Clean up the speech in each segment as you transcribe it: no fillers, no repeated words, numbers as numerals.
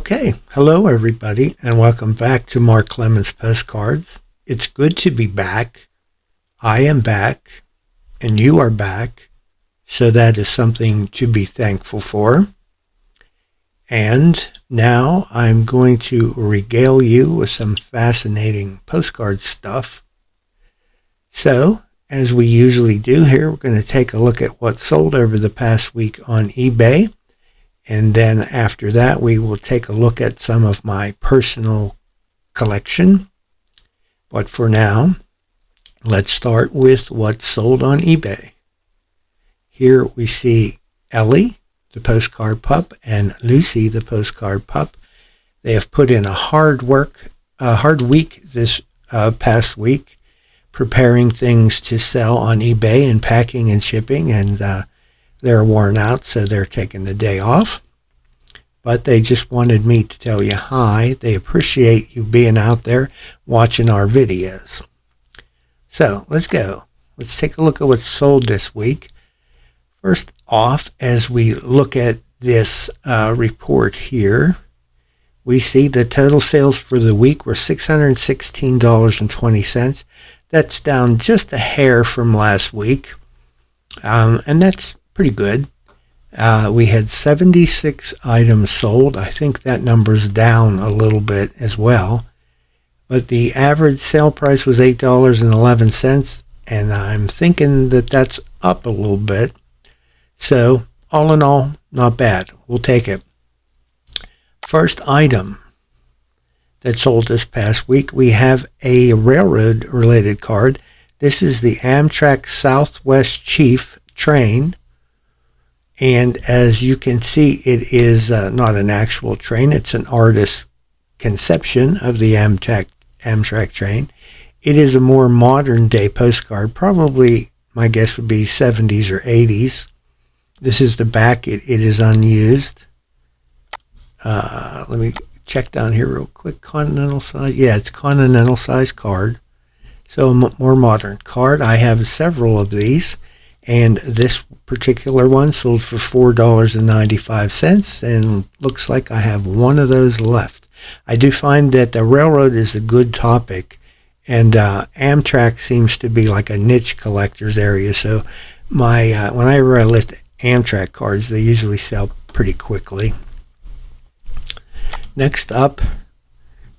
Okay, hello everybody, and welcome back to Mark Clemens Postcards. It's good to be back. I am back, and you are back, so that is something to be thankful for. And now I'm going to regale you with some fascinating postcard stuff. So, as we usually do here, we're going to take a look at what sold over the past week on eBay. And then after that, we will take a look at some of my personal collection. But for now, let's start with what sold on eBay. Here we see Ellie, the postcard pup, and Lucy, the postcard pup. They have put in a hard week this past week, preparing things to sell on eBay and packing and shipping, and they're worn out, so they're taking the day off. But they just wanted me to tell you hi. They appreciate you being out there watching our videos. So let's go. Let's take a look at what's sold this week. First off, as we look at this report here, we see the total sales for the week were $616.20. That's down just a hair from last week, and that's pretty good. We had 76 items sold. I think that number's down a little bit as well. But the average sale price was $8.11, and I'm thinking that that's up a little bit. So, all in all, not bad. We'll take it. First item that sold this past week, we have a railroad-related card. This is the Amtrak Southwest Chief train. And as you can see, it is not an actual train. It's an artist's conception of the Amtrak train. It is a more modern day postcard. Probably, my guess would be 70s or 80s. This is the back. It is unused. Let me check down here real quick. Continental size. Yeah, it's continental size card. So a more modern card. I have several of these. And this particular one sold for $4.95, and looks like I have one of those left. I do find that the railroad is a good topic, and Amtrak seems to be like a niche collector's area. So whenever I list Amtrak cards, they usually sell pretty quickly. Next up,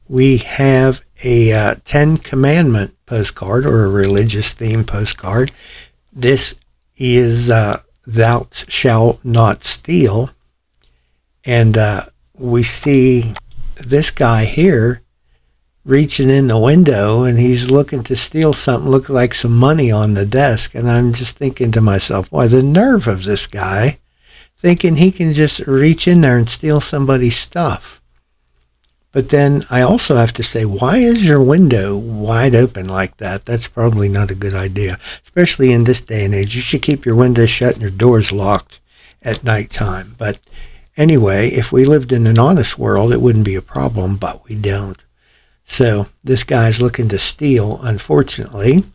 we have a Ten Commandment postcard, or a religious theme postcard. This is thou shalt not steal, and we see this guy here reaching in the window, and he's looking to steal something, look like some money on the desk, and I'm just thinking to myself, why, the nerve of this guy thinking he can just reach in there and steal somebody's stuff. But then I also have to say, why is your window wide open like that? That's probably not a good idea, especially in this day and age. You should keep your windows shut and your doors locked at nighttime. But anyway, if we lived in an honest world, it wouldn't be a problem, but we don't. So this guy's looking to steal, unfortunately.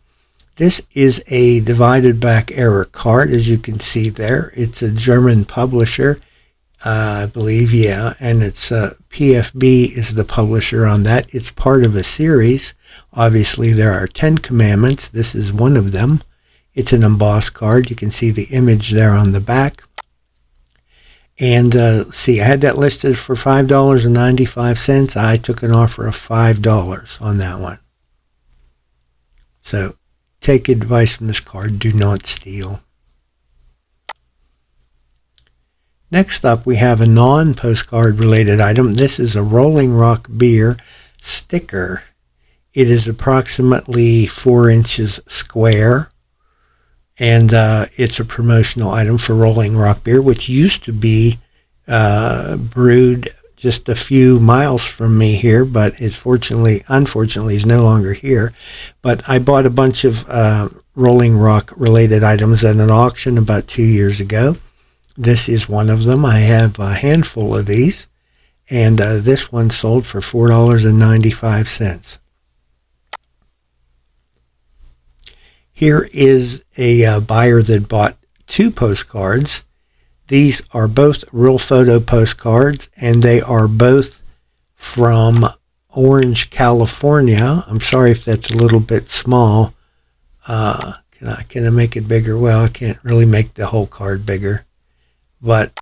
This is a divided back error card, as you can see there. It's a German publisher. I believe, yeah, and it's PFB is the publisher on that. It's part of a series. Obviously, there are 10 Commandments. This is one of them. It's an embossed card. You can see the image there on the back. And see, I had that listed for $5.95. I took an offer of $5 on that one. So, take advice from this card. Do not steal. Next up, we have a non-postcard related item. This is a Rolling Rock beer sticker. It is approximately 4 inches square, and it's a promotional item for Rolling Rock beer, which used to be brewed just a few miles from me here, but it unfortunately is no longer here. But I bought a bunch of Rolling Rock related items at an auction about 2 years ago. This is one of them. I have a handful of these, and this one sold for $4.95. Here is a buyer that bought 2 postcards. These are both Real Photo postcards, and they are both from Orange, California. I'm sorry if that's a little bit small. Can I make it bigger? Well, I can't really make the whole card bigger. But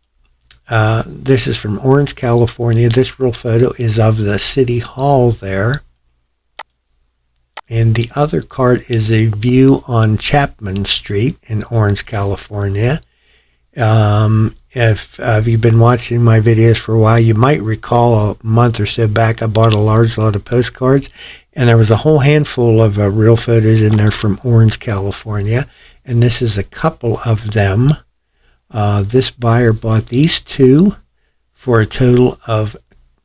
this is from Orange, California. This Real Photo is of the City Hall there. And the other card is a view on Chapman Street in Orange, California. If you've been watching my videos for a while, you might recall a month or so back I bought a large lot of postcards, and there was a whole handful of Real Photos in there from Orange, California, and this is a couple of them. This buyer bought these two for a total of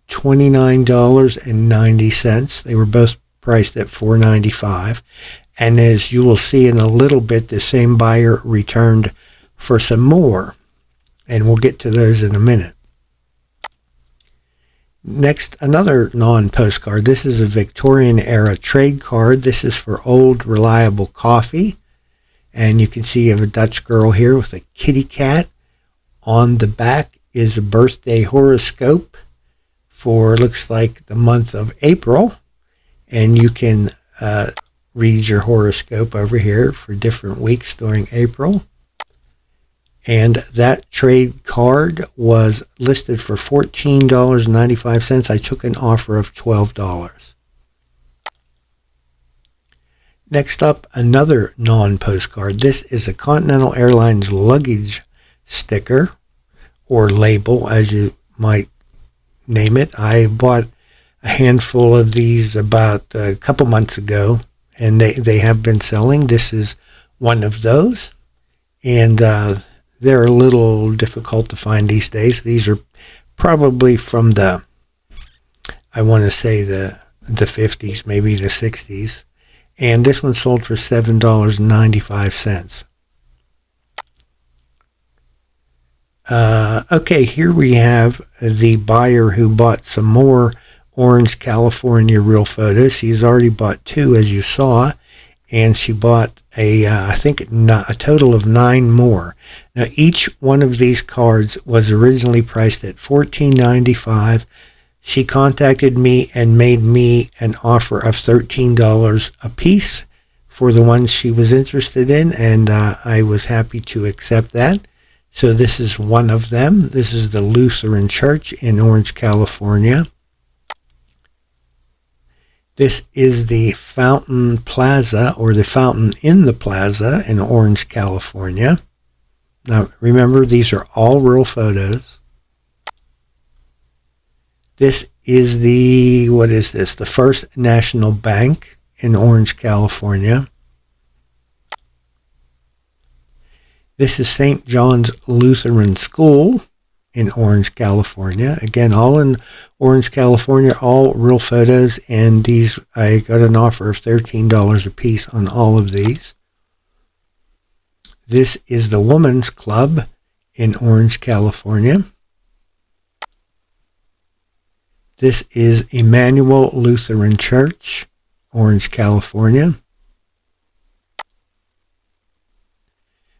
$29.90. They were both priced at $4.95, and as you will see in a little bit, the same buyer returned for some more, and we'll get to those in a minute. Next, another non-postcard. This is a Victorian era trade card. This is for Old Reliable Coffee, and you can see you have a Dutch girl here with a kitty cat. On the back is a birthday horoscope for, looks like, the month of April, and you can read your horoscope over here for different weeks during April. And that trade card was listed for $14.95. I took an offer of $12. Next up, another non-postcard. This is a Continental Airlines luggage sticker, or label, as you might name it. I bought a handful of these about a couple months ago, and they have been selling. This is one of those, and they're a little difficult to find these days. These are probably from the, I want to say the 50s, maybe the 60s. And this one sold for $7.95. Okay, here we have the buyer who bought some more Orange, California Real Photos. She's already bought two, as you saw, and she bought I think a total of 9 more. Now, each one of these cards was originally priced at $14.95. She contacted me and made me an offer of $13 a piece for the ones she was interested in, and I was happy to accept that. So this is one of them. This is the Lutheran Church in Orange, California. This is the Fountain Plaza, or the Fountain in the Plaza in Orange, California. Now, remember, these are all Real Photos. This is the, what is this? The First National Bank in Orange, California. This is St. John's Lutheran School in Orange, California. Again, all in Orange, California, all Real Photos, and these, I got an offer of $13 a piece on all of these. This is the Women's Club in Orange, California. This is Emmanuel Lutheran Church, Orange, California.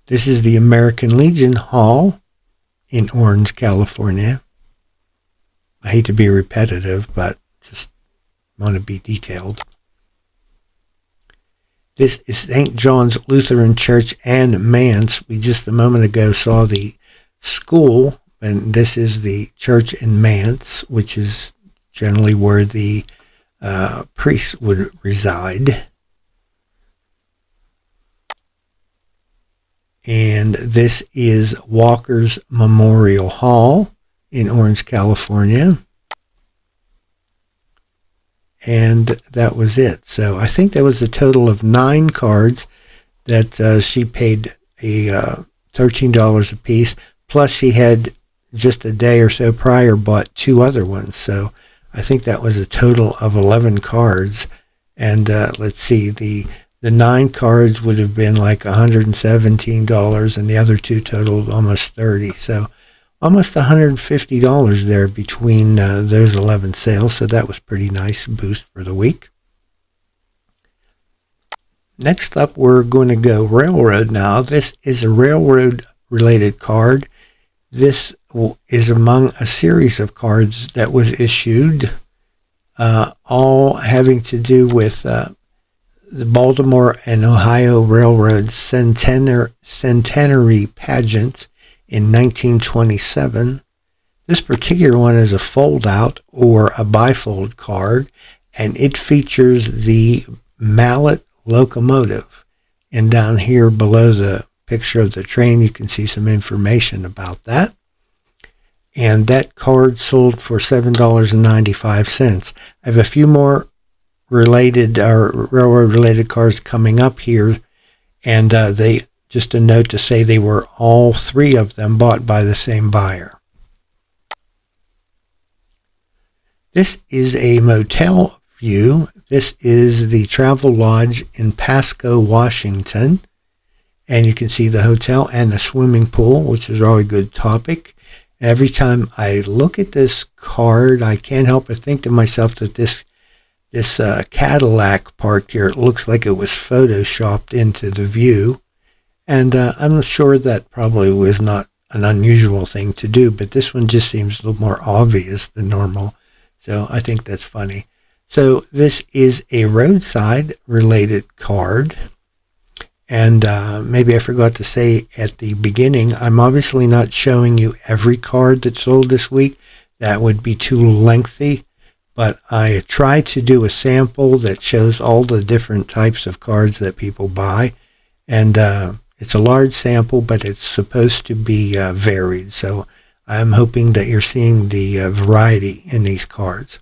This is the American Legion Hall in Orange, California. I hate to be repetitive, but just want to be detailed. This is St. John's Lutheran Church and Manse. We just a moment ago saw the school, and this is the church in Manse, which is generally where the priests would reside. And this is Walker's Memorial Hall in Orange, California. And that was it. So I think that was a total of 9 cards that she paid $13 a piece. Plus she had just a day or so prior bought 2 other ones. So I think that was a total of 11 cards. And let's see, the 9 cards would have been like $117, and the other 2 totaled almost $30. So almost $150 there between those 11 sales. So that was pretty nice boost for the week. Next up, we're going to go railroad now. This is a railroad related card. This is among a series of cards that was issued, all having to do with the Baltimore and Ohio Railroad Centenary Pageant in 1927. This particular one is a fold-out or a bifold card, and it features the Mallet locomotive. And down here below the picture of the train, you can see some information about that. And that card sold for $7.95. I have a few more related or railroad-related cards coming up here, and they just a note to say they were all three of them bought by the same buyer. This is a motel view. This is the Travel Lodge in Pasco, Washington. And you can see the hotel and the swimming pool, which is a really good topic. Every time I look at this card, I can't help but think to myself that this Cadillac parked here, it looks like it was photoshopped into the view. And I'm sure that probably was not an unusual thing to do, but this one just seems a little more obvious than normal. So I think that's funny. So this is a roadside related card. And maybe I forgot to say at the beginning, I'm obviously not showing you every card that sold this week. That would be too lengthy. But I tried to do a sample that shows all the different types of cards that people buy. And it's a large sample, but it's supposed to be varied. So I'm hoping that you're seeing the variety in these cards.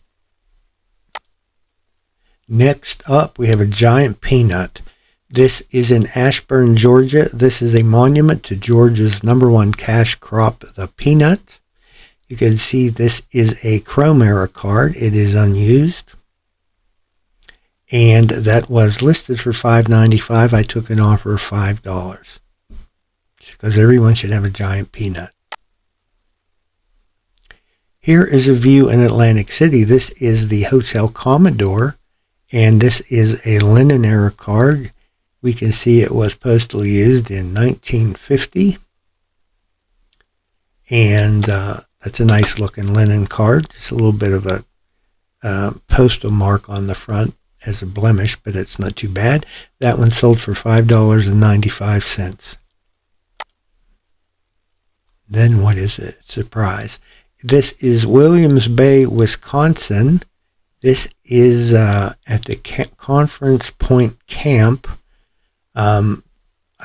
Next up, we have a giant peanut. This is in Ashburn, Georgia. This is a monument to Georgia's #1 cash crop, the peanut. You can see this is a Chrome era card. It is unused. And that was listed for $5.95. I took an offer of $5 because everyone should have a giant peanut. Here is a view in Atlantic City. This is the Hotel Commodore, and this is a linen era card. We can see it was postally used in 1950. And that's a nice looking linen card. Just a little bit of a postal mark on the front as a blemish, but it's not too bad. That one sold for $5.95. Then what is it? Surprise. This is Williams Bay, Wisconsin. This is at the Conference Point Camp. I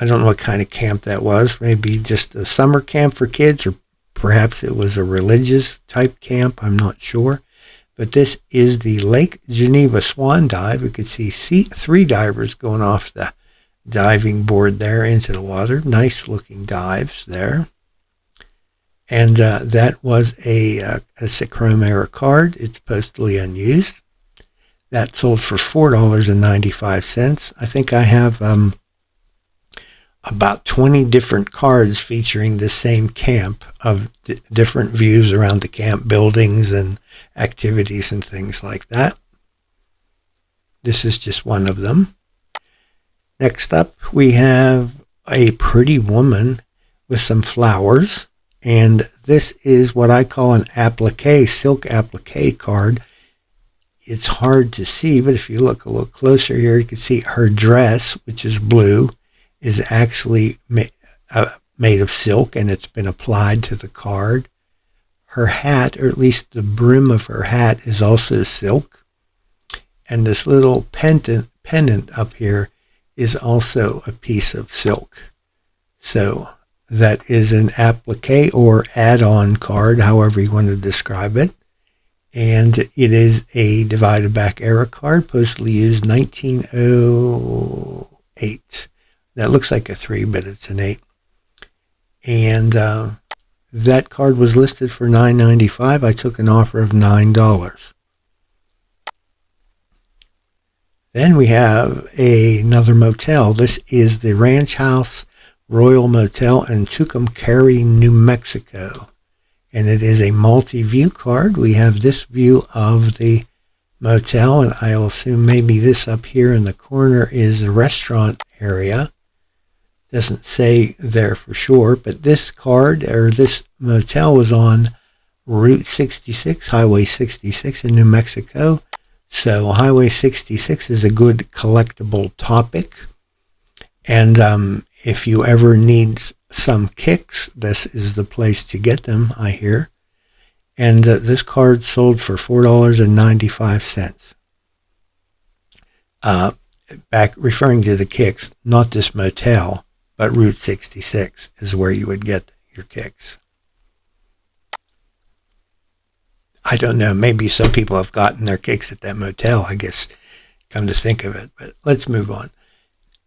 don't know what kind of camp that was. Maybe just a summer camp for kids, or perhaps it was a religious type camp. I'm not sure. But this is the Lake Geneva Swan Dive. You can see 3 divers going off the diving board there into the water. Nice looking dives there. And that was a Chrome era card. It's postally unused. That sold for $4.95. I think I have about 20 different cards featuring the same camp of different views around the camp buildings and activities and things like that. This is just one of them. Next up, we have a pretty woman with some flowers. And this is what I call an applique, silk applique card. It's hard to see, but if you look a little closer here, you can see her dress, which is blue, is actually made of silk, and it's been applied to the card. Her hat, or at least the brim of her hat, is also silk. And this little pendant up here is also a piece of silk. So that is an applique or add-on card, however you want to describe it. And it is a divided back era card, postally used 1908. That looks like a 3, but it's an 8. And that card was listed for $9.95. I took an offer of $9. Then we have another motel. This is the Ranch House Royal Motel in Tucumcari, New Mexico. And it is a multi-view card. We have this view of the motel, and I'll assume maybe this up here in the corner is a restaurant area. Doesn't say there for sure, but this card or this motel was on Route 66, Highway 66 in New Mexico. So Highway 66 is a good collectible topic. And if you ever need some kicks, this is the place to get them, I hear. And this card sold for $4.95. Back referring to the kicks, not this motel, but Route 66 is where you would get your kicks. I don't know, maybe some people have gotten their kicks at that motel, I guess, come to think of it. But let's move on.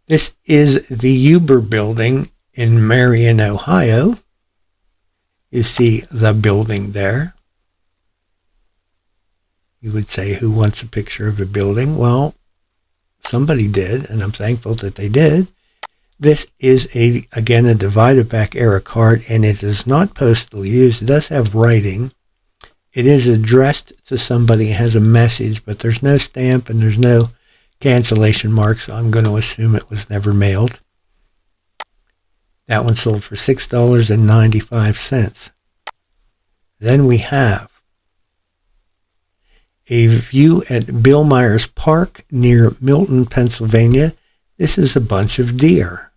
This is the Uber building in Marion, Ohio. You see the building there. You would say, who wants a picture of a building? Well, somebody did, and I'm thankful that they did. This is, again, a divided back era card, and it is not postally used. It does have writing. It is addressed to somebody. It has a message, but there's no stamp and there's no cancellation mark, so I'm going to assume it was never mailed. That one sold for $6.95. Then we have a view at Bill Myers Park near Milton, Pennsylvania. This is a bunch of deer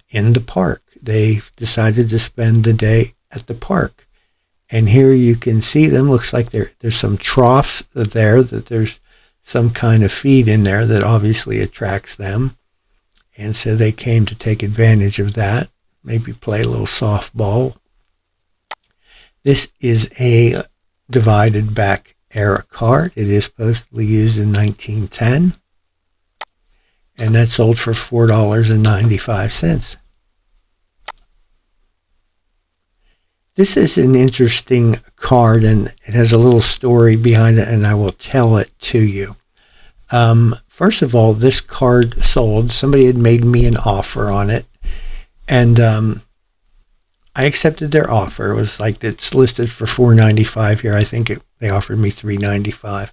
in the park. They decided to spend the day at the park. And here you can see them. Looks like there's some troughs there, that there's some kind of feed in there that obviously attracts them. And so they came to take advantage of that, maybe play a little softball. This is a divided back era card. It is postally used in 1910. And that sold for $4.95. This is an interesting card, and it has a little story behind it, and I will tell it to you. First of all, this card sold. Somebody had made me an offer on it, and I accepted their offer. It was like, it's listed for $4.95 here. I think they offered me $3.95.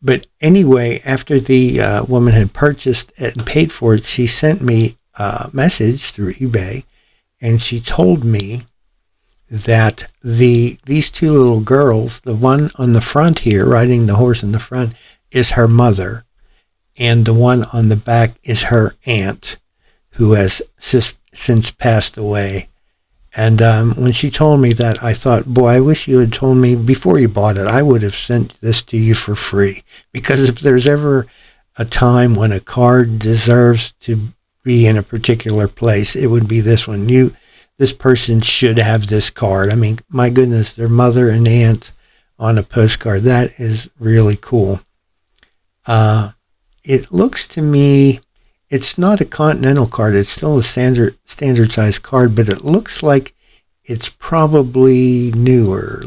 But anyway, after the woman had purchased it and paid for it, she sent me a message through eBay, and she told me that these two little girls, the one on the front here, riding the horse in the front, is her mother, and the one on the back is her aunt, who has since passed away. And when she told me that, I thought, boy, I wish you had told me before you bought it. I would have sent this to you for free, because if there's ever a time when a card deserves to be in a particular place, it would be this one. This person should have this card. I mean, my goodness, their mother and aunt on a postcard. That is really cool. It looks to me, it's not a Continental card. It's still a standard size card, but it looks like it's probably newer.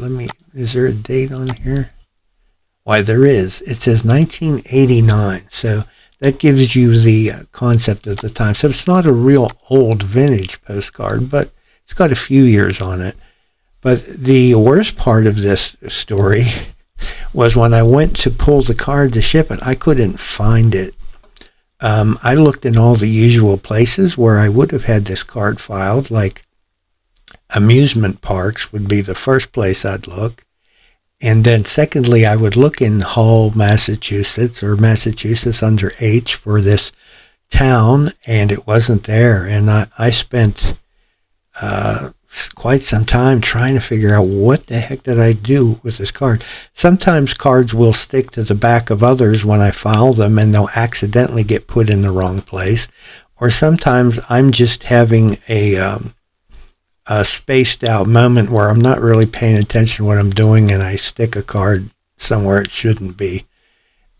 Is there a date on here? Why, there is. It says 1989. So that gives you the concept of the time. So it's not a real old vintage postcard, but it's got a few years on it. But the worst part of this story was when I went to pull the card to ship it, I couldn't find it. I looked in all the usual places where I would have had this card filed, like amusement parks would be the first place I'd look. And then secondly, I would look in Hull, Massachusetts, or Massachusetts under H for this town, and it wasn't there. And I spent quite some time trying to figure out what the heck did I do with this card. Sometimes cards will stick to the back of others when I file them, and they'll accidentally get put in the wrong place. Or sometimes I'm just having a spaced out moment where I'm not really paying attention to what I'm doing, and I stick a card somewhere it shouldn't be.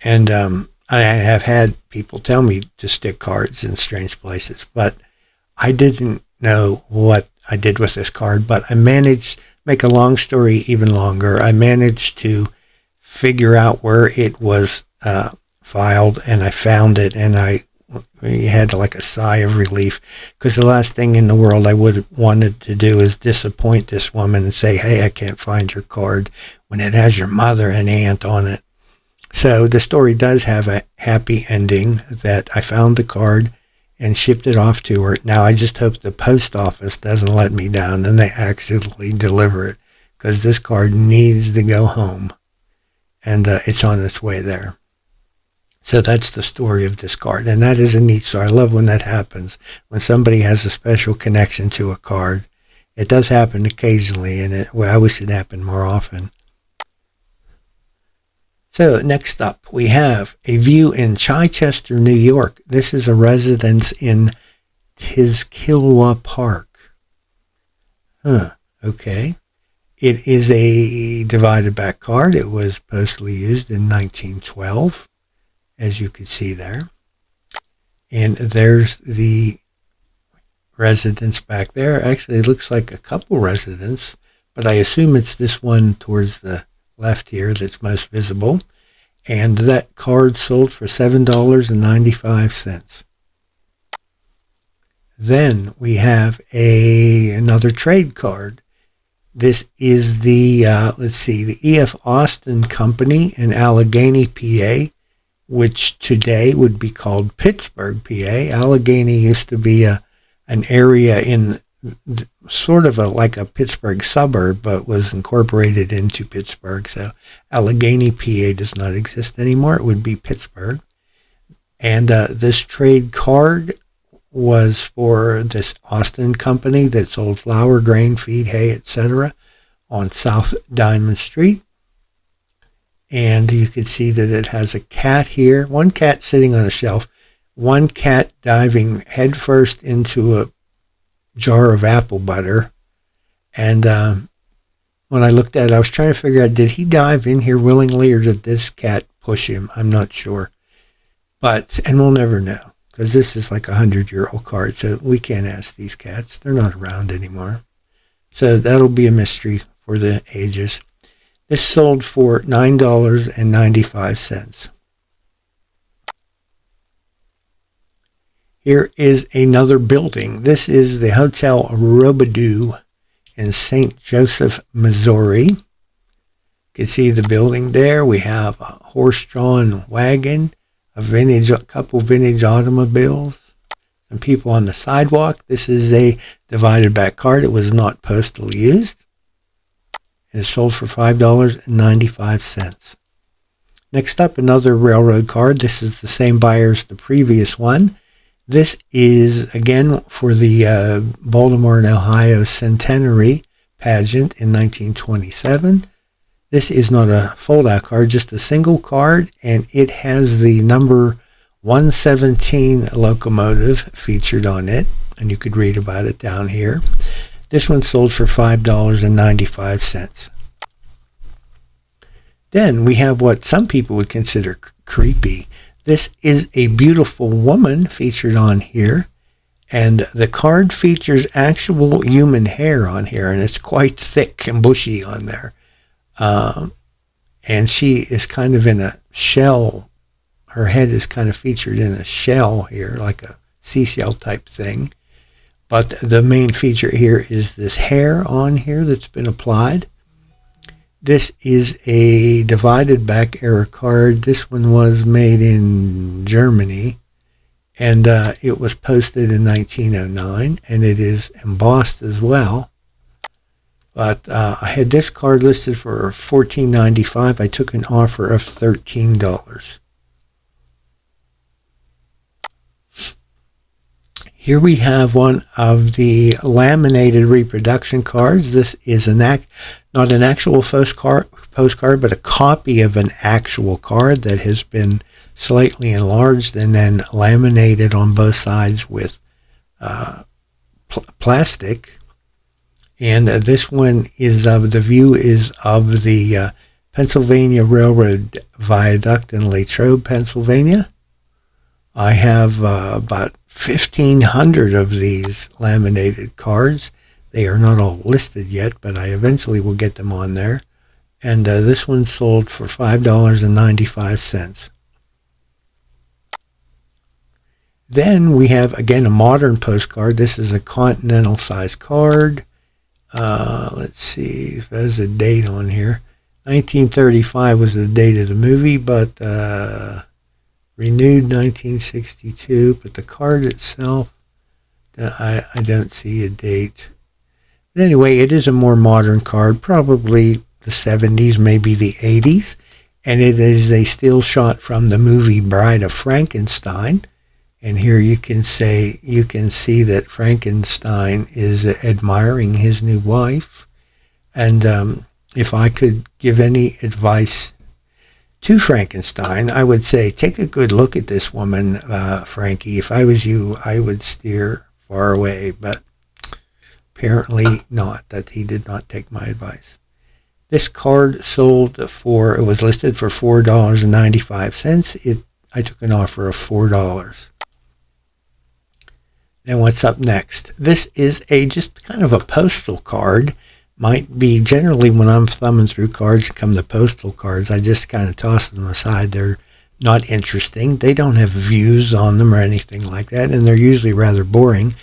And I have had people tell me to stick cards in strange places, but I didn't know what I did with this card. But I managed, make a long story even longer, I managed to figure out where it was filed, and I found it, and I had like a sigh of relief, because the last thing in the world I would have wanted to do is disappoint this woman and say, hey, I can't find your card, when it has your mother and aunt on it. So the story does have a happy ending, that I found the card, and shipped it off to her. Now I just hope the post office doesn't let me down and they accidentally deliver it, because this card needs to go home, and it's on its way there. So that's the story of this card, and that is a neat story. I love when that happens, when somebody has a special connection to a card. It does happen occasionally, and I wish it happened more often. So next up, we have a view in Chichester, New York. This is a residence in Tiskilwa Park. Okay. It is a divided back card. It was postally used in 1912, as you can see there. And there's the residence back there. Actually, it looks like a couple residences, but I assume it's this one towards the left here that's most visible. And that card sold for $7.95. Then we have another trade card. This is the, the E.F. Austin Company in Allegheny, PA, which today would be called Pittsburgh, PA. Allegheny used to be an area in sort of like a Pittsburgh suburb, but was incorporated into Pittsburgh. So Allegheny, PA does not exist anymore. It would be Pittsburgh. And this trade card was for this Austin Company that sold flour, grain, feed, hay, etc. on South Diamond Street. And you can see that it has a cat here, one cat sitting on a shelf, one cat diving headfirst into a jar of apple butter. And when I looked at it, I was trying to figure out, did he dive in here willingly or did this cat push him? I'm not sure. And we'll never know, because this is like a 100-year-old card, so we can't ask these cats. They're not around anymore. So that'll be a mystery for the ages. This sold for $9.95. Here is another building. This is the Hotel Robidoux in St. Joseph, Missouri. You can see the building there. We have a horse-drawn wagon, a couple vintage automobiles, some people on the sidewalk. This is a divided back card. It was not postally used. It is sold for $5.95. Next up, another railroad card. This is the same buyer as the previous one. This is, again, for the Baltimore and Ohio Centenary pageant in 1927. This is not a fold-out card, just a single card, and it has the number 117 locomotive featured on it, and you could read about it down here. This one sold for $5.95. Then we have what some people would consider creepy. This is a beautiful woman featured on here, and the card features actual human hair on here, and it's quite thick and bushy on there. And she is kind of in a shell. Her head is kind of featured in a shell here, like a seashell type thing. But the main feature here is this hair on here that's been applied. This is a divided back era card. This one was made in Germany, and it was posted in 1909, and it is embossed as well. But I had this card listed for $14.95. I took an offer of $13. Here we have one of the laminated reproduction cards. This is not an actual postcard, but a copy of an actual card that has been slightly enlarged and then laminated on both sides with plastic. And this one is of the Pennsylvania Railroad Viaduct in Latrobe, Pennsylvania. I have about 1,500 of these laminated cards. They are not all listed yet, but I eventually will get them on there. And this one sold for $5.95. Then we have, again, a modern postcard. This is a continental size card. Let's see if there's a date on here. 1935 was the date of the movie, but renewed 1962, but the card itself, I don't see a date. But anyway, it is a more modern card, probably the 70s, maybe the 80s, and it is a still shot from the movie Bride of Frankenstein. And here you can see that Frankenstein is admiring his new wife. And if I could give any advice to Frankenstein, I would say, take a good look at this woman, Frankie. If I was you, I would steer far away, but apparently not, that he did not take my advice. This card it was listed for $4.95. I took an offer of $4. Then what's up next? This is just kind of a postal card. Might be generally when I'm thumbing through cards and come the postal cards, I just kind of toss them aside. They're not interesting. They don't have views on them or anything like that, and they're usually rather boring.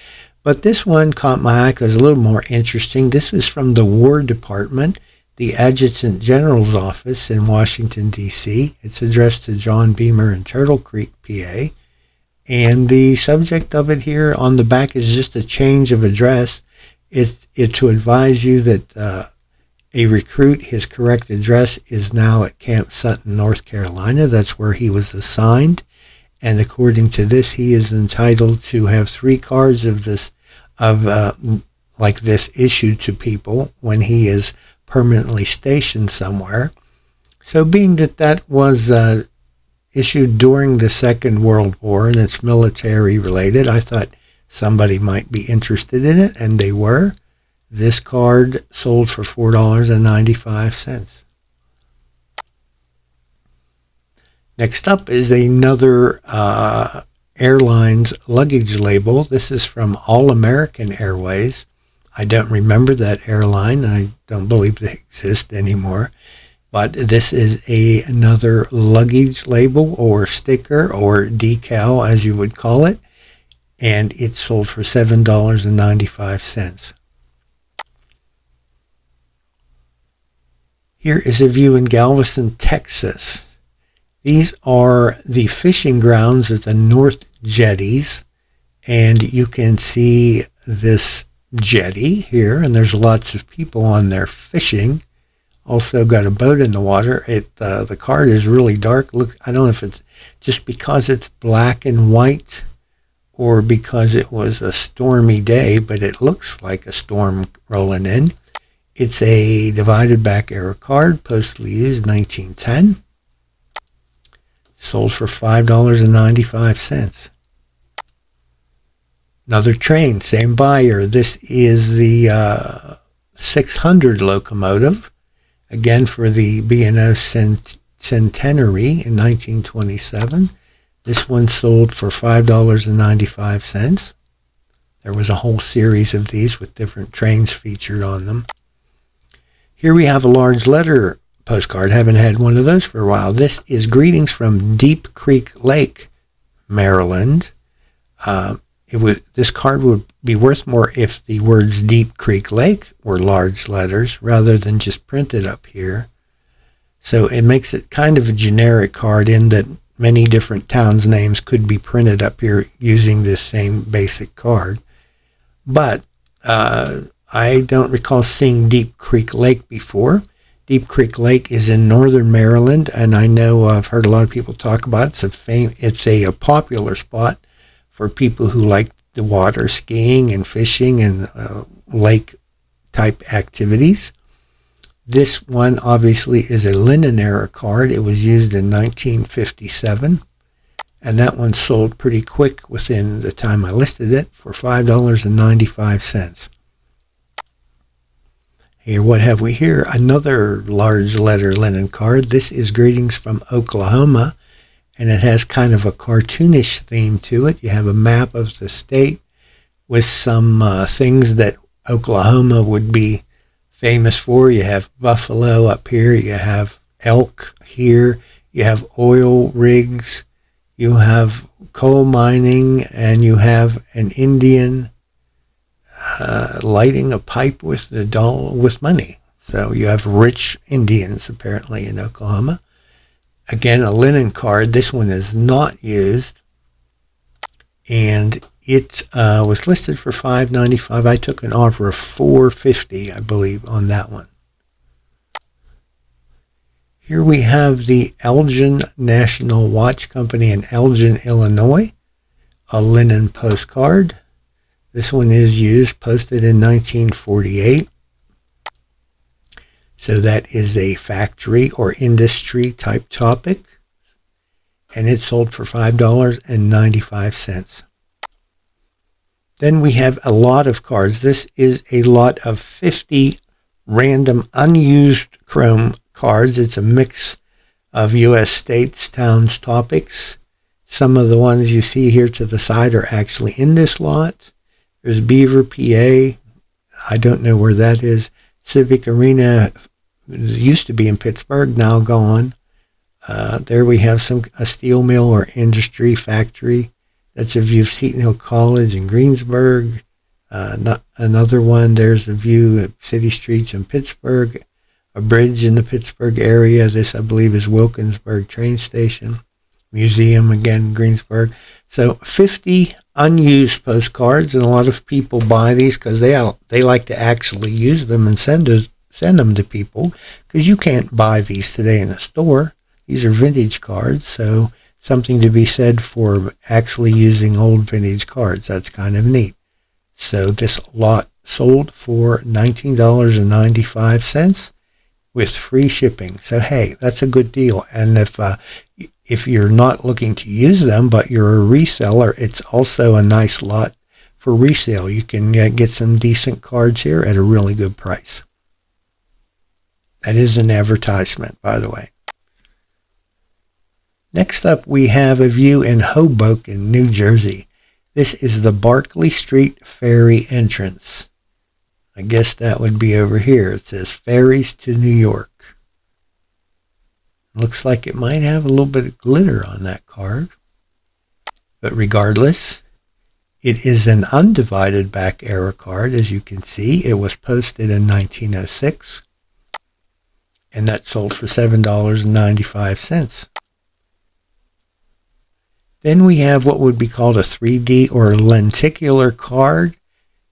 But this one caught my eye because it's a little more interesting. This is from the War Department, the Adjutant General's office in Washington, D.C. It's addressed to John Beamer in Turtle Creek, PA. And the subject of it here on the back is just a change of address. It's to advise you that a recruit, his correct address is now at Camp Sutton, North Carolina. That's where he was assigned. And according to this, he is entitled to have 3 cards of this issued to people when he is permanently stationed somewhere. So being that was issued during the Second World War and it's military related, I thought somebody might be interested in it, and they were. This card sold for $4.95. Next up is another airline's luggage label. This is from All American Airways. I don't remember that airline. I don't believe they exist anymore. But this is another luggage label or sticker or decal, as you would call it. And it sold for $7.95. Here is a view in Galveston, Texas. These are the fishing grounds at the North Jetties, and you can see this jetty here, and there's lots of people on there fishing. Also got a boat in the water. The card is really dark. Look, I don't know if it's just because it's black and white or because it was a stormy day, but it looks like a storm rolling in. It's a divided back arrow card, postally used 1910. Sold for $5.95. Another train, same buyer. This is the 600 locomotive, again for the B&O Centenary in 1927. This one sold for $5.95. There was a whole series of these with different trains featured on them. Here we have a large letter postcard. Haven't had one of those for a while. This is greetings from Deep Creek Lake, Maryland. This card would be worth more if the words Deep Creek Lake were large letters rather than just printed up here. So it makes it kind of a generic card in that many different towns' names could be printed up here using this same basic card. But I don't recall seeing Deep Creek Lake before. Deep Creek Lake is in northern Maryland, and I know I've heard a lot of people talk about it. It's a popular spot for people who like the water skiing and fishing and lake-type activities. This one obviously is a Linen Era card. It was used in 1957, and that one sold pretty quick within the time I listed it for $5.95. Here, what have we here? Another large letter linen card. This is Greetings from Oklahoma, and it has kind of a cartoonish theme to it. You have a map of the state with some things that Oklahoma would be famous for. You have buffalo up here. You have elk here. You have oil rigs. You have coal mining, and you have an Indian lighting a pipe with money. So you have rich Indians apparently in Oklahoma. Again, a linen card. This one is not used. And it was listed for $5.95. I took an offer of $4.50, I believe, on that one. Here we have the Elgin National Watch Company in Elgin, Illinois. A linen postcard. This one is used, posted in 1948. So that is a factory or industry type topic. And it sold for $5.95. Then we have a lot of cards. This is a lot of 50 random unused Chrome cards. It's a mix of U.S. states, towns, topics. Some of the ones you see here to the side are actually in this lot. There's Beaver, PA. I don't know where that is. Civic Arena used to be in Pittsburgh, now gone. There we have a steel mill or industry factory. That's a view of Seton Hill College in Greensburg. Another one, there's a view of city streets in Pittsburgh. A bridge in the Pittsburgh area. This, I believe, is Wilkinsburg train station. Museum, again, Greensburg. So 50 unused postcards, and a lot of people buy these because they like to actually use them and send them to people, because you can't buy these today in a store. These are vintage cards, so something to be said for actually using old vintage cards. That's kind of neat. So this lot sold for $19.95 with free shipping. So hey, that's a good deal. And if you're not looking to use them, but you're a reseller, it's also a nice lot for resale. You can get some decent cards here at a really good price. That is an advertisement, by the way. Next up, we have a view in Hoboken, New Jersey. This is the Barclay Street Ferry entrance. I guess that would be over here. It says Ferries to New York. Looks like it might have a little bit of glitter on that card. But regardless, it is an undivided back era card. As you can see, it was posted in 1906. And that sold for $7.95. Then we have what would be called a 3D or lenticular card.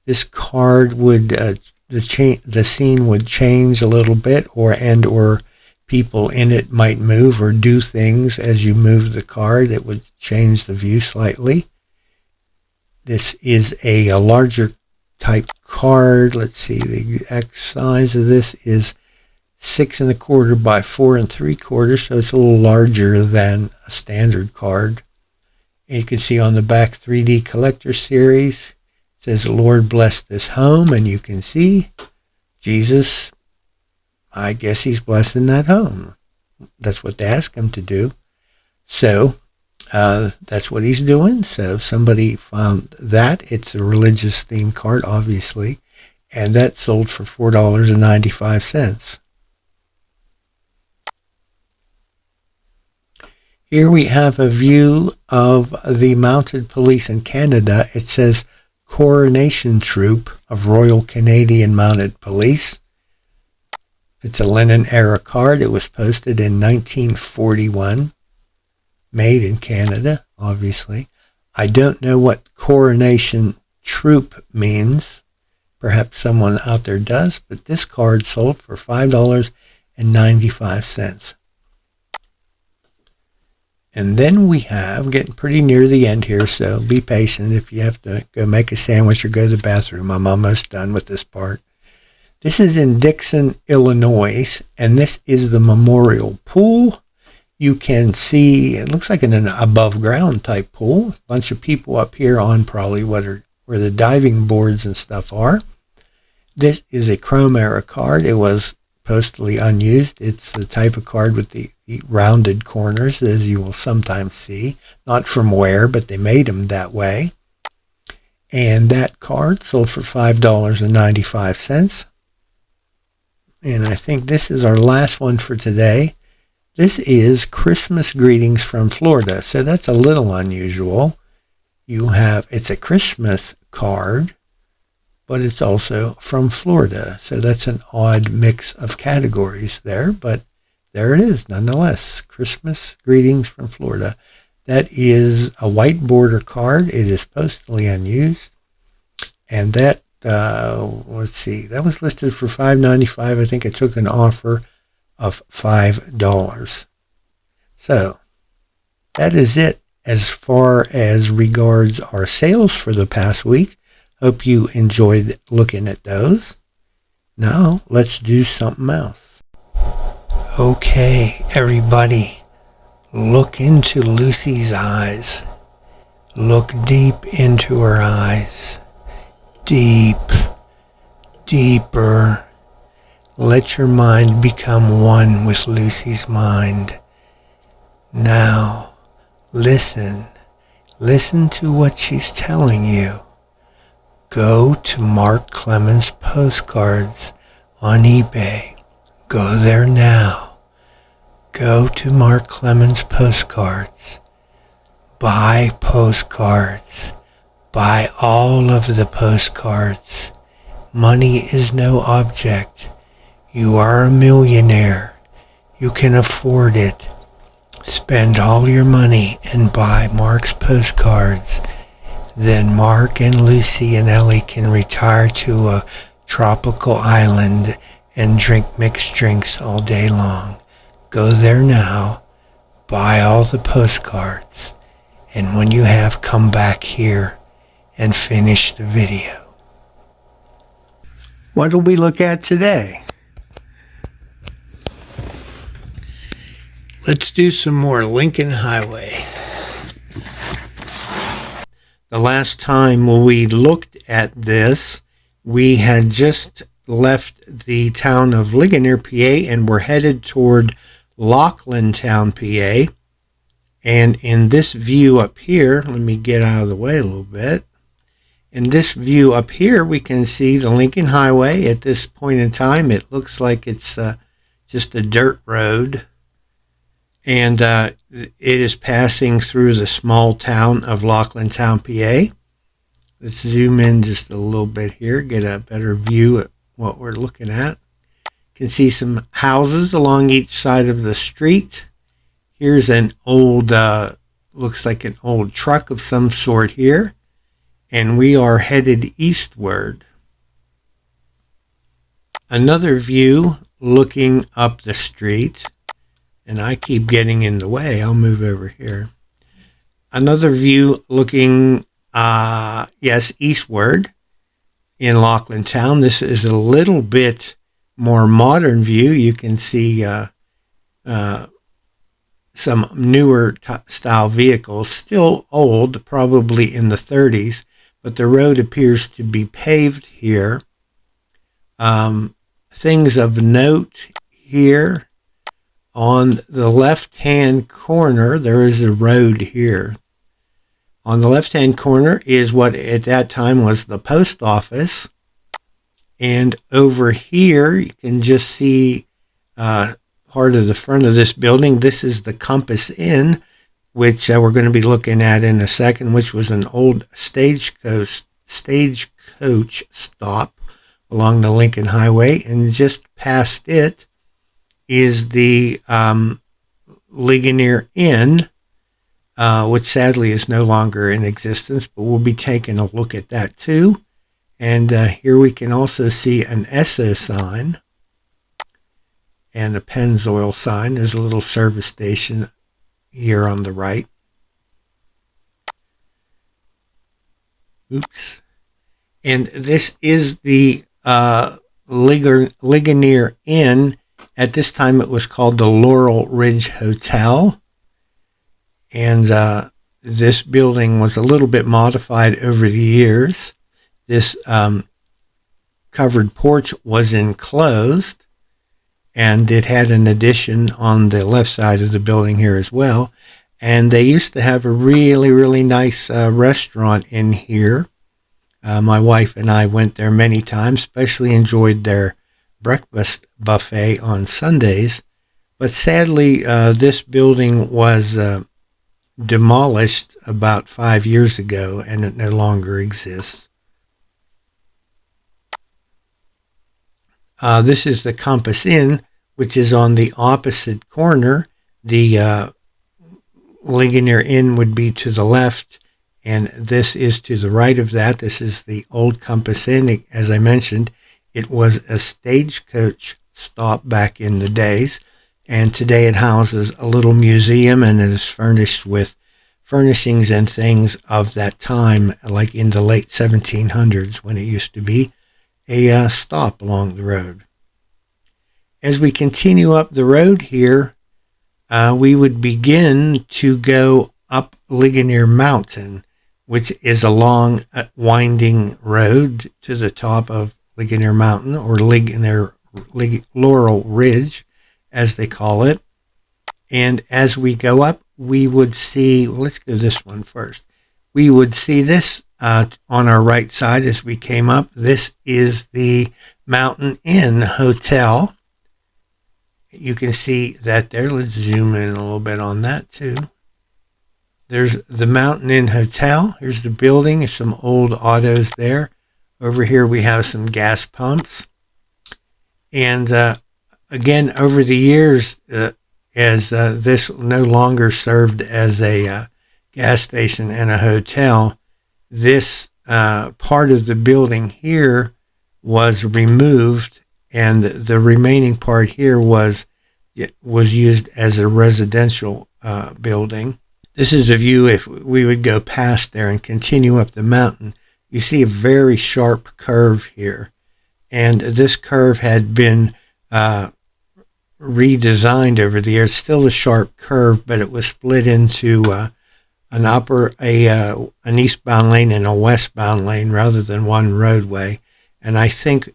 This card would, the scene would change a little bit, or people in it might move or do things as you move the card. It would change the view slightly. This is a larger type card. Let's see, the exact size of this is 6 1/4 by 4 3/4, so it's a little larger than a standard card. And you can see on the back 3D Collector Series, it says, Lord bless this home, and you can see Jesus, I guess he's blessing that home. That's what they ask him to do. So that's what he's doing. So somebody found that. It's a religious themed card, obviously, and that sold for $4.95. Here we have a view of the mounted police in Canada. It says Coronation Troop of Royal Canadian Mounted Police. It's a linen era card. It was posted in 1941. Made in Canada, obviously. I don't know what Coronation Troop means. Perhaps someone out there does, but this card sold for $5.95. And then we have, getting pretty near the end here, so be patient if you have to go make a sandwich or go to the bathroom. I'm almost done with this part. This is in Dixon, Illinois, and this is the Memorial Pool. You can see, it looks like an above ground type pool. A bunch of people up here on probably where the diving boards and stuff are. This is a Chrome era card. It was postally unused. It's the type of card with the rounded corners, as you will sometimes see. Not from where, but they made them that way. And that card sold for $5.95. And I think this is our last one for today. This is Christmas Greetings from Florida. So that's a little unusual. It's a Christmas card, but it's also from Florida. So that's an odd mix of categories there, but there it is, nonetheless. Christmas greetings from Florida. That is a white border card. It is postally unused. And that, let's see, that was listed for $5.95. I think I took an offer of $5. So that is it as far as regards our sales for the past week. Hope you enjoyed looking at those. Now let's do something else. Okay, everybody, look into Lucy's eyes. Look deep into her eyes. Deep, deeper. Let your mind become one with Lucy's mind. Now, listen. Listen to what she's telling you. Go to Mark Clemens Postcards on eBay. Go there now. Go to Mark Clemens Postcards. Buy postcards. Buy all of the postcards. Money is no object. You are a millionaire. You can afford it. Spend all your money and buy Mark's postcards. Then Mark and Lucy and Ellie can retire to a tropical island and drink mixed drinks all day long. Go there now. Buy all the postcards. And when you have, come back here and finish the video. What will we look at today? Let's do some more Lincoln Highway. The last time we looked at this, we had just left the town of Ligonier, PA, and were headed toward Loughlintown, PA. And in this view up here, let me get out of the way a little bit. In this view up here, we can see the Lincoln Highway. At this point in time, it looks like it's just a dirt road. And it is passing through the small town of Loughlintown, PA. Let's zoom in just a little bit here, get a better view at what we're looking at. You can see some houses along each side of the street. Here's an old, looks like an old truck of some sort here. And we are headed eastward. Another view looking up the street. And I keep getting in the way. I'll move over here. Another view looking, eastward in Loughlintown. This is a little bit more modern view. You can see some newer style vehicles, still old, probably in the 30s, but the road appears to be paved here. Things of note here. On the left-hand corner, there is a road here. On the left-hand corner is what at that time was the post office. And over here, you can just see part of the front of this building. This is the Compass Inn, which we're going to be looking at in a second, which was an old stagecoach stop along the Lincoln Highway. And just past it is the Ligonier Inn, which sadly is no longer in existence, but we'll be taking a look at that too. And here we can also see an Esso sign and a Pennzoil sign. There's a little service station here on the right. Oops. And this is the Ligonier Inn. At this time, it was called the Laurel Ridge Hotel. And this building was a little bit modified over the years. This covered porch was enclosed, and it had an addition on the left side of the building here as well. And they used to have a really, really nice restaurant in here. My wife and I went there many times, especially enjoyed their breakfast buffet on Sundays. But sadly, this building was demolished about 5 years ago, and it no longer exists. This is the Compass Inn, which is on the opposite corner. The Ligonier Inn would be to the left, and this is to the right of that. This is the old Compass Inn. As I mentioned, it was a stagecoach stop back in the days, and today it houses a little museum, and it is furnished with furnishings and things of that time, like in the late 1700s when it used to be a stop along the road. As we continue up the road here, we would begin to go up Ligonier Mountain, which is a long, winding road to the top of Ligonier Mountain, or Laurel Ridge, as they call it. And as we go up, we would see, let's go this one first. We would see this on our right side as we came up. This is the Mountain Inn Hotel. You can see that there. Let's zoom in a little bit on that too. There's the Mountain Inn Hotel. Here's the building. There's some old autos there. Over here we have some gas pumps. And again, over the years, as this no longer served as a gas station and a hotel, this part of the building here was removed, and the remaining part here was used as a residential building. This is a view if we would go past there and continue up the mountain. You see a very sharp curve here, and this curve had been redesigned over the years. Still a sharp curve, but it was split into an eastbound lane and a westbound lane rather than one roadway. And I think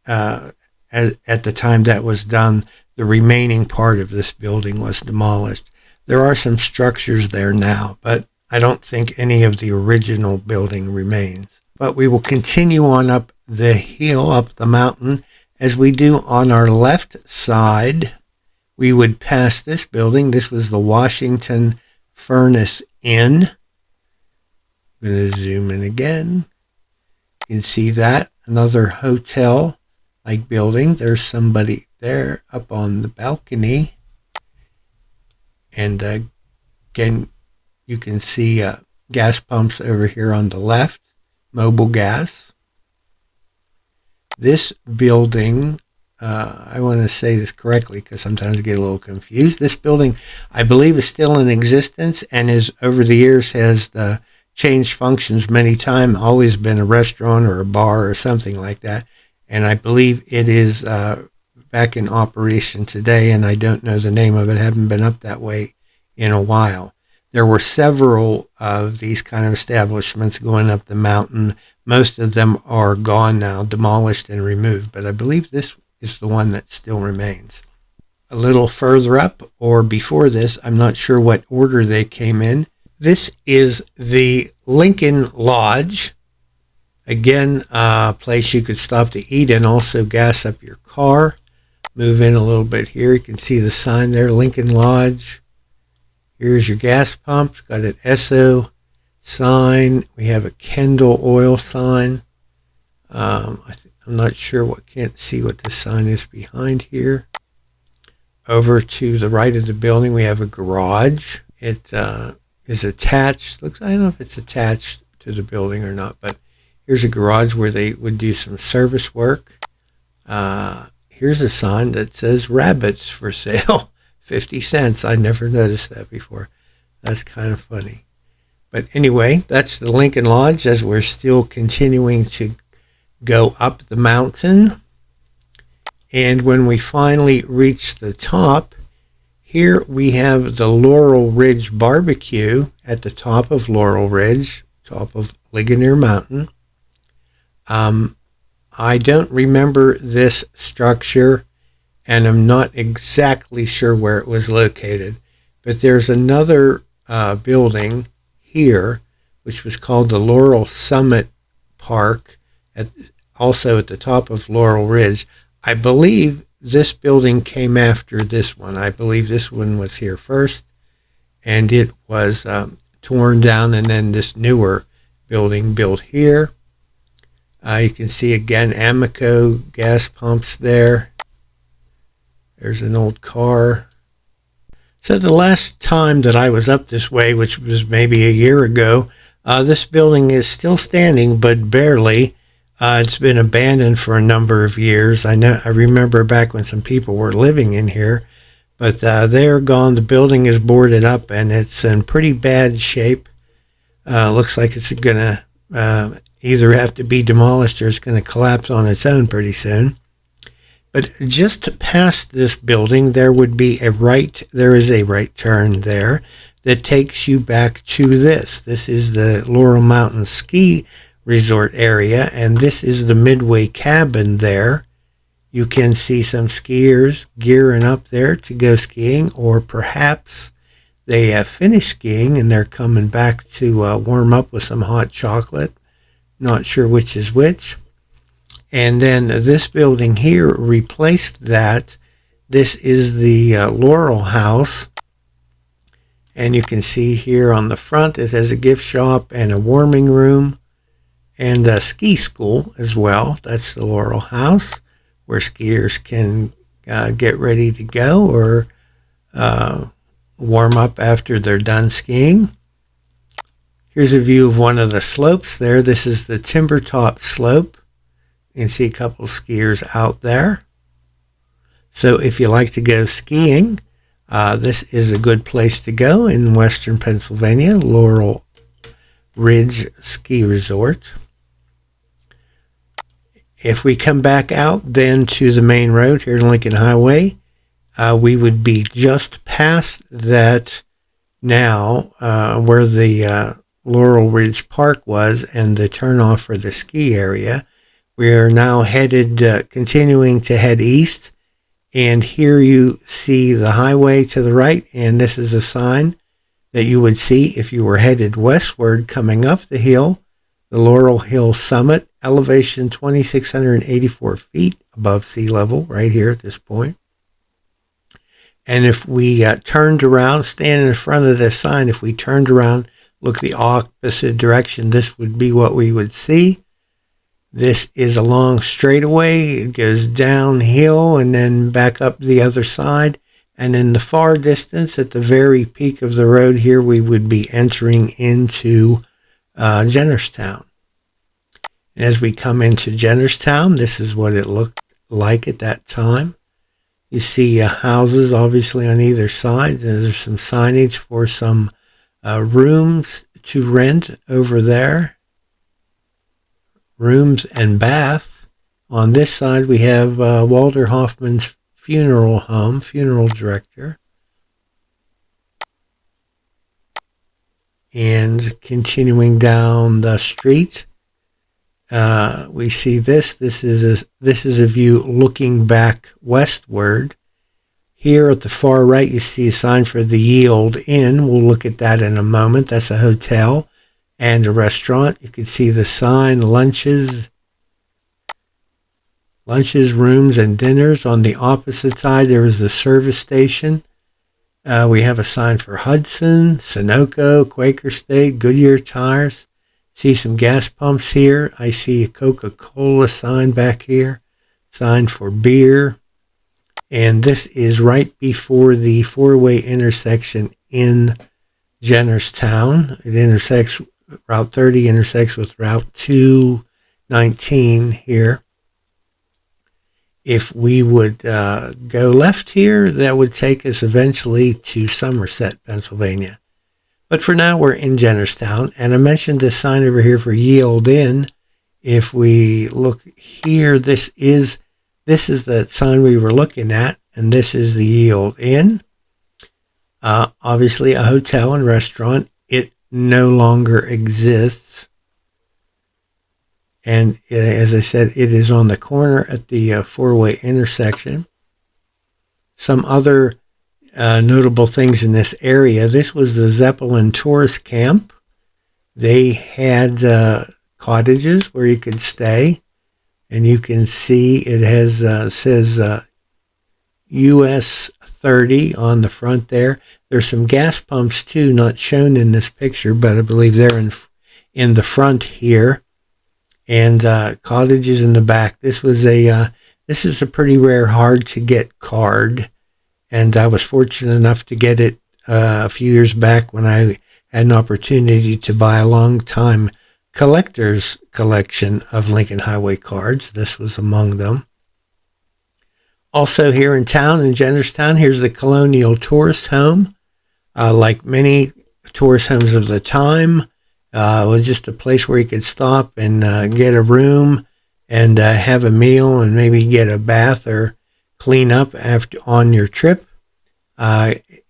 at the time that was done, the remaining part of this building was demolished. There are some structures there now, but I don't think any of the original building remains. But we will continue on up the hill, up the mountain. As we do on our left side, we would pass this building. This was the Washington Furnace Inn. I'm going to zoom in again. You can see that. Another hotel-like building. There's somebody there up on the balcony. And again, you can see gas pumps over here on the left, Mobil Gas. This building, I want to say this correctly because sometimes I get a little confused. This building, I believe, is still in existence and is over the years has changed functions many times, always been a restaurant or a bar or something like that. And I believe it is back in operation today, and I don't know the name of it. I haven't been up that way in a while. There were several of these kind of establishments going up the mountain. Most of them are gone now, demolished and removed, but I believe this is the one that still remains. A little further up, or before this, I'm not sure what order they came in. This is the Lincoln Lodge. Again, a place you could stop to eat and also gas up your car. Move in a little bit here. You can see the sign there, Lincoln Lodge. Here's your gas pump. It's got an Esso sign. We have a Kendall oil sign. I'm not sure can't see what the sign is behind here. Over to the right of the building, we have a garage. It is attached. I don't know if it's attached to the building or not, but here's a garage where they would do some service work. Here's a sign that says rabbits for sale, 50 cents. I never noticed that before. That's kind of funny. But anyway, that's the Lincoln Lodge as we're still continuing to go up the mountain. And when we finally reach the top, here we have the Laurel Ridge Barbecue at the top of Laurel Ridge, top of Ligonier Mountain. I don't remember this structure, and I'm not exactly sure where it was located. But there's another building here, which was called the Laurel Summit Park, also at the top of Laurel Ridge. I believe this building came after this one. I believe this one was here first, and it was torn down, and then this newer building built here. You can see again Amoco gas pumps there. There's an old car. So the last time that I was up this way, which was maybe a year ago, this building is still standing, but barely. It's been abandoned for a number of years. I remember back when some people were living in here, but they're gone. The building is boarded up, and it's in pretty bad shape. Looks like it's going to either have to be demolished or it's going to collapse on its own pretty soon. But just past this building, there is a right turn there that takes you back to this. This is the Laurel Mountain Ski Resort area, and this is the Midway Cabin there. You can see some skiers gearing up there to go skiing, or perhaps they have finished skiing and they're coming back to warm up with some hot chocolate. Not sure which is which. And then this building here replaced that. This is the Laurel House. And you can see here on the front it has a gift shop and a warming room and a ski school as well. That's the Laurel House, where skiers can get ready to go or warm up after they're done skiing. Here's a view of one of the slopes there. This is the Timber Top slope. You can see a couple skiers out there. So if you like to go skiing, this is a good place to go in western Pennsylvania, Laurel Ridge Ski Resort. If we come back out then to the main road here in Lincoln Highway, we would be just past that now where the Laurel Ridge Park was and the turnoff for the ski area. We are now headed, continuing to head east, and here you see the highway to the right, and this is a sign that you would see if you were headed westward coming up the hill, the Laurel Hill Summit, elevation 2,684 feet above sea level, right here at this point. And if we turned around, standing in front of this sign, if we turned around, look the opposite direction, this would be what we would see. This is a long straightaway. It goes downhill and then back up the other side. And in the far distance, at the very peak of the road here, we would be entering into Jennerstown. As we come into Jennerstown, this is what it looked like at that time. You see houses obviously on either side. There's some signage for some rooms to rent over there. Rooms and bath. On this side we have Walter Hoffman's funeral home, funeral director. And continuing down the street, we see this. This is a view looking back westward. Here at the far right, you see a sign for the Ye Olde Inn. We'll look at that in a moment. That's a hotel and a restaurant. You can see the sign, lunches, rooms, and dinners. On the opposite side, there is the service station. We have a sign for Hudson, Sunoco, Quaker State, Goodyear Tires. See some gas pumps here. I see a Coca-Cola sign back here, sign for beer. And this is right before the four-way intersection in Jennerstown. It intersects, Route 30 intersects with Route 219 here. If we would go left here, that would take us eventually to Somerset, Pennsylvania. But for now, we're in Jennerstown. And I mentioned this sign over here for Ye Olde Inn. If we look here, this is the sign we were looking at, and this is the Ye Olde Inn. Obviously, a hotel and restaurant. It no longer exists. And as I said, it is on the corner at the four-way intersection. Some other notable things in this area. This was the Zeppelin Tourist Camp. They had cottages where you could stay. And you can see it has says US 30 on the front there. There's some gas pumps too, not shown in this picture, but I believe they're in the front here. And cottages in the back. This was a This is a pretty rare, hard to get card, and I was fortunate enough to get it a few years back when I had an opportunity to buy a long-time collector's collection of Lincoln Highway cards. This was among them. Also here in town, in Jennerstown, here's the Colonial Tourist Home. Like many tourist homes of the time, it was just a place where you could stop and get a room and have a meal and maybe get a bath or clean up after on your trip.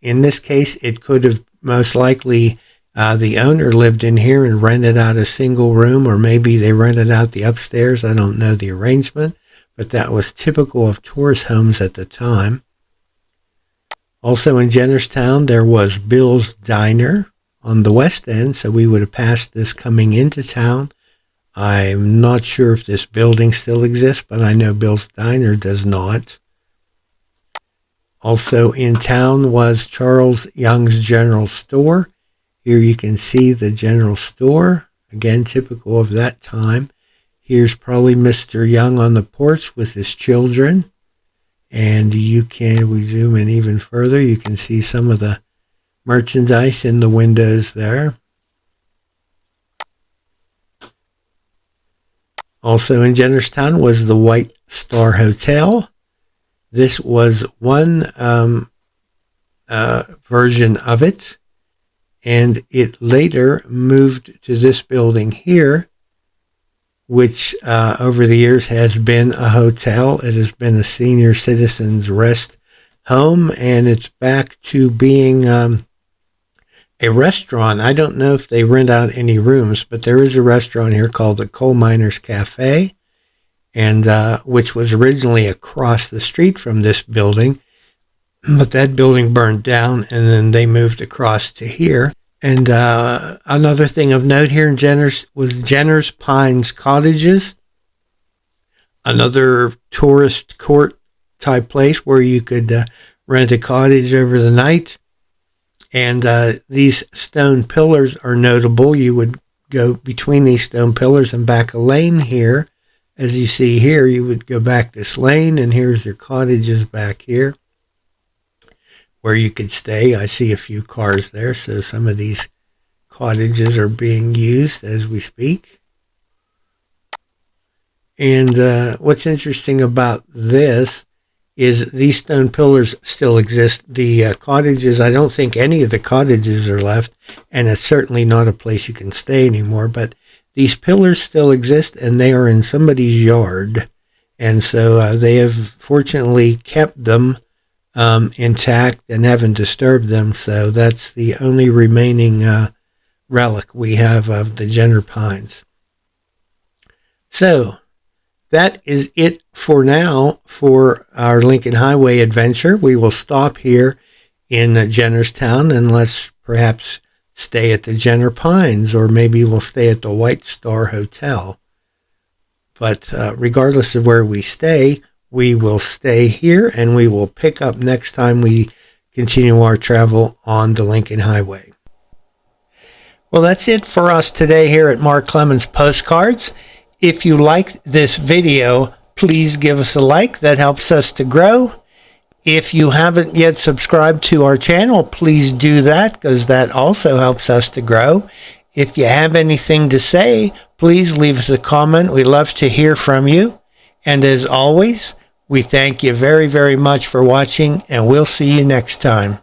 In this case, it could have most likely the owner lived in here and rented out a single room, or maybe they rented out the upstairs. I don't know the arrangement, but that was typical of tourist homes at the time. Also in Jennerstown, there was Bill's Diner on the west end, so we would have passed this coming into town. I'm not sure if this building still exists, but I know Bill's Diner does not. Also in town was Charles Young's General Store. Here you can see the general store, again typical of that time. Here's probably Mr. Young on the porch with his children. And we zoom in even further, you can see some of the merchandise in the windows there. Also in Jennerstown was the White Star Hotel. This was one version of it, and it later moved to this building here, which over the years has been a hotel. It has been a senior citizens rest home, and it's back to being a restaurant. I don't know if they rent out any rooms, but there is a restaurant here called the Coal Miners Cafe, and which was originally across the street from this building, but that building burned down, and then they moved across to here. And another thing of note here in Jenner's was Jenner's Pines Cottages, another tourist court type place where you could rent a cottage over the night. And these stone pillars are notable. You would go between these stone pillars and back a lane here. As you see here, you would go back this lane, and here's your cottages back here where you could stay. I see a few cars there, so some of these cottages are being used as we speak. And what's interesting about this is these stone pillars still exist. The cottages, I don't think any of the cottages are left, and it's certainly not a place you can stay anymore, but these pillars still exist, and they are in somebody's yard. And so they have fortunately kept them intact and haven't disturbed them, so that's the only remaining relic we have of the Jenner Pines. So that is it for now for our Lincoln Highway adventure. We will stop here in Jennerstown, and let's perhaps stay at the Jenner Pines, or maybe we'll stay at the White Star Hotel. But regardless of where we stay, we will stay here, and we will pick up next time we continue our travel on the Lincoln Highway. Well, that's it for us today here at Mark Clemens Postcards. If you liked this video, please give us a like. That helps us to grow. If you haven't yet subscribed to our channel, please do that, because that also helps us to grow. If you have anything to say, please leave us a comment. We love to hear from you. And as always, we thank you very, very much for watching, and we'll see you next time.